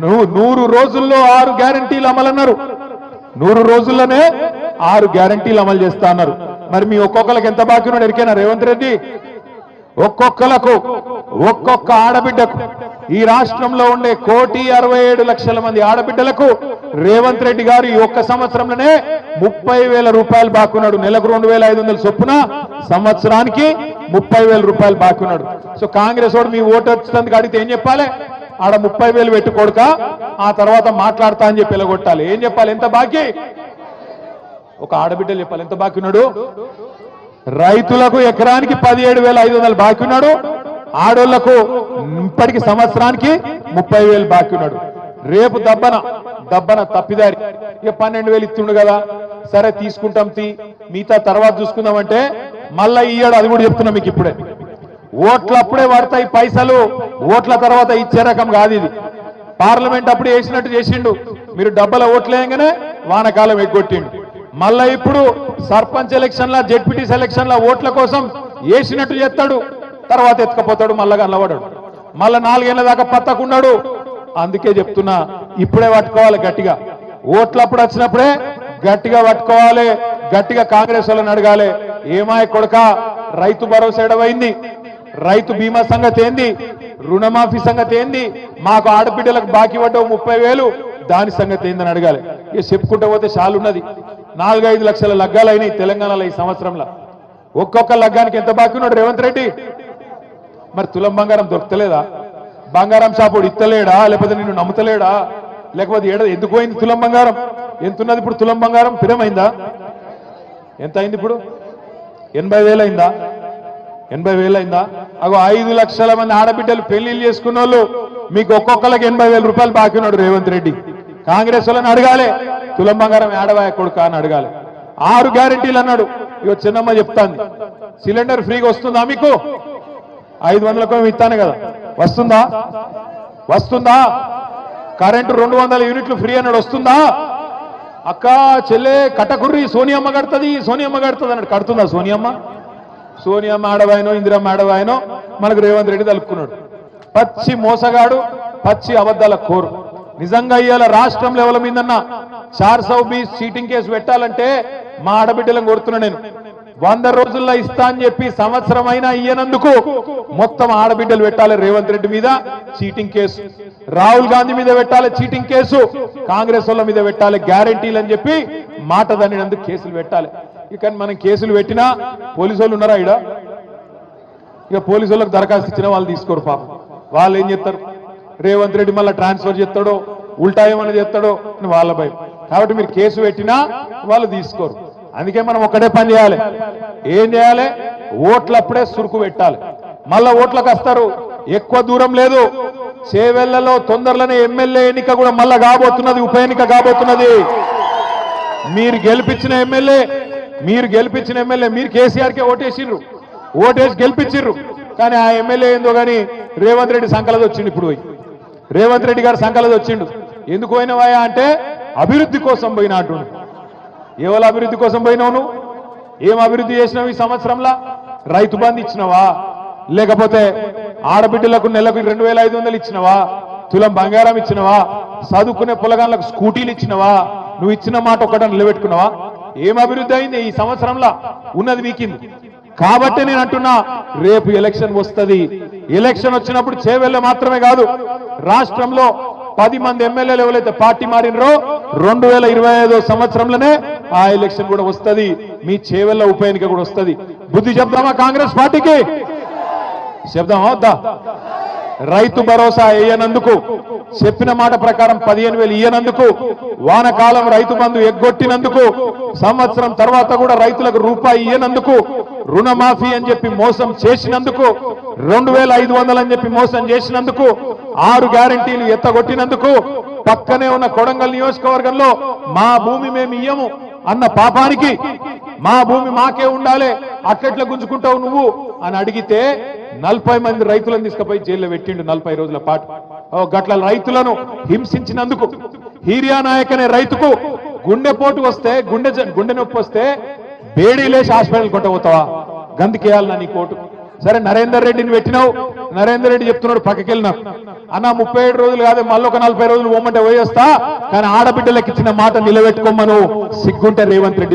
100 రోజుల్లో 6 గ్యారంటీలు అమలన్నారు. 100 రోజుల్లోనే 6 గ్యారంటీలు అమలు చేస్తా అన్నారు. మరి మీ ఒక్కొక్కరికి ఎంత బాకీ ఉన్నాడు ఎరికేనా రేవంత్ రెడ్డి? ఒక్కొక్కలకు ఒక్కొక్క ఆడబిడ్డకు ఈ రాష్ట్రంలో ఉండే 1,67,00,000 మంది ఆడబిడ్డలకు రేవంత్ రెడ్డి గారు ఈ ఒక్క సంవత్సరంలోనే 30,000 రూపాయలు బాకీ ఉన్నాడు. నెలకు 2,500 చొప్పున, సంవత్సరానికి 30,000 రూపాయలు బాకీ ఉన్నాడు. సో కాంగ్రెస్ వాడు మీ ఓటు వచ్చినందుకు అడిగితే ఏం చెప్పాలి? ఆడ 30,000 పెట్టుకోడుక, ఆ తర్వాత మాట్లాడతా అని చెప్పి ఎలగొట్టాలి. ఏం చెప్పాలి? ఎంత బాకీ? ఒక ఆడబిడ్డలు చెప్పాలి ఎంత బాకీ ఉన్నాడు. రైతులకు ఎకరానికి 17,500 బాకీ ఉన్నాడు. ఆడోళ్లకు ఇప్పటికి సంవత్సరానికి 30,000 బాకీ ఉన్నాడు. రేపు దబ్బన తప్పిదారి ఇక 12,000 ఇస్తుండు కదా, సరే తీసుకుంటాం మిగతా తర్వాత చూసుకుందామంటే మళ్ళా ఇయ్యాడు. అది కూడా చెప్తున్నా మీకు ఇప్పుడే. ఓట్లు అప్పుడే పడతాయి పైసలు, ఓట్ల తర్వాత ఇచ్చే రకం కాదు ఇది. పార్లమెంట్ అప్పుడు వేసినట్టు చేసిండు, మీరు డబ్బల ఓట్లేయంగానే వానకాలం ఎగ్గొట్టిండు. మళ్ళా ఇప్పుడు సర్పంచ్ ఎలక్షన్ల, జెడ్పీటీసీ ఎలక్షన్ల ఓట్ల కోసం వేసినట్టు చేస్తాడు, తర్వాత ఎత్తుకపోతాడు, మళ్ళా కనబడాడు, మళ్ళా 4 ఏళ్ల దాకా పత్తకున్నాడు. అందుకే చెప్తున్నా ఇప్పుడే పట్టుకోవాలి గట్టిగా. ఓట్లప్పుడు వచ్చినప్పుడే గట్టిగా పట్టుకోవాలి, గట్టిగా కాంగ్రెస్ వాళ్ళని అడగాలి. ఏమాయ కొడక, రైతు భరోసా ఎడవైంది, రైతు బీమా సంగతి ఏంది, రుణమాఫీ సంగతి ఏంది, మాకు ఆడబిడ్డలకు బాకీ పడ్డవు 30,000 దాని సంగతి ఏందని అడగాలి. ఇక చెప్పుకుంటూ పోతే చాలున్నది. 4-5 లక్షల లగ్గాలు అయినాయి తెలంగాణలో ఈ సంవత్సరంలో. ఒక్కొక్క లగ్గానికి ఎంత బాకీ ఉన్నాడు రేవంత్ రెడ్డి? మరి తులం బంగారం దొరకలేదా? బంగారం షాపుడు ఇత్తలేడా? లేకపోతే నిన్ను నమ్ముతలేడా? లేకపోతే ఎందుకు పోయింది తులం బంగారం? ఎంతున్నది ఇప్పుడు తులం బంగారం? పిరమైందా? ఎంత అయింది ఇప్పుడు? 80,000 అయిందా? 80,000 అయిందా? అగో 5 లక్షల మంది ఆడబిడ్డలు పెళ్లిళ్ళు చేసుకున్న వాళ్ళు మీకు ఒక్కొక్కరికి 80,000 రూపాయలు బాకీ ఉన్నాడు రేవంత్ రెడ్డి. కాంగ్రెస్ వాళ్ళని అడగాలి, తులం బంగారం ఏడవాయ కొడుక అని అడగాలి. 6 గ్యారెంటీలు అన్నాడు. ఇక చిన్నమ్మ చెప్తాంది, సిలిండర్ ఫ్రీగా వస్తుందా మీకు? 500కు ఇస్తాను కదా, వస్తుందా? కరెంటు 200 యూనిట్లు ఫ్రీ అన్నాడు, వస్తుందా? అక్క చెల్లె కట్టకుర్రి సోనియమ్మ కడుతుంది అన్నాడు, కడుతుందా సోనియమ్మ ఆడవాయనో ఇందిరమ్మ ఆడవాయనో మనకు రేవంత్ రెడ్డి తలుపుకున్నాడు. పచ్చి మోసగాడు, పచ్చి అబద్ధాల కోరు. నిజంగా ఇవాళ రాష్ట్రం లెవెల్ మీదన్నా 420 చీటింగ్ కేసు పెట్టాలంటే మా ఆడబిడ్డలను కోరుతున్నా నేను. 100 రోజుల్లో ఇస్తా అని చెప్పి సంవత్సరం అయినా ఇయ్యనందుకు మొత్తం ఆడబిడ్డలు పెట్టాలి రేవంత్ రెడ్డి మీద చీటింగ్ కేసు, రాహుల్ గాంధీ మీద పెట్టాలి చీటింగ్ కేసు, కాంగ్రెస్ వాళ్ళ మీద పెట్టాలి గ్యారెంటీలు అని చెప్పి మాట దానినందుకు కేసులు పెట్టాలి. ఇక మనం కేసులు పెట్టినా పోలీసు వాళ్ళు ఉన్నారా ఈడ? ఇక పోలీసు వాళ్ళకి దరఖాస్తు ఇచ్చినా వాళ్ళు తీసుకోరు పాపం. వాళ్ళు ఏం చేస్తారు? రేవంత్ రెడ్డి మళ్ళీ ట్రాన్స్ఫర్ చేస్తాడో ఉల్టా ఏమన్నా చేస్తాడో వాళ్ళ భయం. కాబట్టి మీరు కేసు పెట్టినా వాళ్ళు తీసుకోరు. అందుకే మనం ఒక్కటే పని చేయాలి. ఏం చేయాలి? ఓట్లప్పుడే సురుకు పెట్టాలి. మళ్ళా ఓట్లకు వస్తారు, ఎక్కువ దూరం లేదు, చేవెళ్లలో తొందరలోనే ఎమ్మెల్యే ఎన్నిక కూడా మళ్ళా కాబోతున్నది, ఉప ఎన్నిక కాబోతున్నది. మీరు గెలిపించిన ఎమ్మెల్యే మీరు కేసీఆర్కే ఓటేసి గెలిపించిర్రు. కానీ ఆ ఎమ్మెల్యే ఏందో కానీ రేవంత్ రెడ్డి సంకలది వచ్చిండు. ఇప్పుడు రేవంత్ రెడ్డి గారు సంకలది వచ్చిండు. ఎందుకు పోయినవా అంటే అభివృద్ధి కోసం పోయినా అంటుండు. ఎవరు అభివృద్ధి కోసం పోయినావు నువ్వు? ఏం అభివృద్ధి చేసినావు ఈ సంవత్సరంలో? రైతు బంధు ఇచ్చినవా? లేకపోతే ఆడబిడ్డలకు నెలకు 2,500 ఇచ్చినవా? తులం బంగారం ఇచ్చినవా? చదువుకునే పొలగాళ్ళకు స్కూటీలు ఇచ్చినవా? నువ్వు ఇచ్చిన మాట ఒక్కట నిలబెట్టుకున్నావా? ఏం అభివృద్ధి అయింది ఈ సంవత్సరంలో? ఉన్నది వీకింది. కాబట్టి నేను అంటున్నా, రేపు ఎలక్షన్ వస్తుంది. ఎలక్షన్ వచ్చినప్పుడు చేవెళ్ళ మాత్రమే కాదు, రాష్ట్రంలో 10 మంది ఎమ్మెల్యేలు ఎవరైతే పార్టీ మారినరో 2025 సంవత్సరంలోనే ఆ ఎలక్షన్ కూడా వస్తుంది. మీ చేవెళ్ళ ఉప ఎన్నిక కూడా వస్తుంది. బుద్ధి చెప్దామా కాంగ్రెస్ పార్టీకి? చెప్దామా వద్దా? రైతు భరోసా వేయనందుకు, చెప్పిన మాట ప్రకారం 15,000 ఇయ్యనందుకు, వానకాలం రైతు బంధు ఎగ్గొట్టినందుకు, సంవత్సరం తర్వాత కూడా రైతులకు రూపాయి ఇయ్యనందుకు, రుణమాఫీ అని చెప్పి మోసం చేసినందుకు, 2,500 అని చెప్పి మోసం చేసినందుకు, 6 గ్యారెంటీలు ఎత్తగొట్టినందుకు, పక్కనే ఉన్న కొడంగల్ నియోజకవర్గంలో మా భూమి మేము ఇయ్యము అన్న పాపానికి, మా భూమి మాకే ఉండాలి అట్లెట్లా గుంజుకుంటావు నువ్వు అని అడిగితే 40 మంది రైతులను తీసుకుపోయి జైల్లో పెట్టిండు 40 రోజుల పాటు. గట్ల రైతులను హింసించినందుకు, హీరియా నాయక్ అనే రైతుకు గుండెపోటు వస్తే, గుండె నొప్పి వస్తే బేడీలేసి హాస్పిటల్ కొట్టబోతావా? గందుకేయాలన్నా నీ కోటు? సరే నరేందర్ రెడ్డిని పెట్టినావు, నరేందర్ రెడ్డి చెప్తున్నాడు పక్కకెళ్ళినా అన్న 37 రోజులు కాదు మళ్ళీ ఒక 40 రోజులు పోమంటే పోయేస్తా, కానీ ఆడబిడ్డలకు ఇచ్చిన మాట నిలబెట్టుకోమను సిగ్గుంటే రేవంత్ రెడ్డి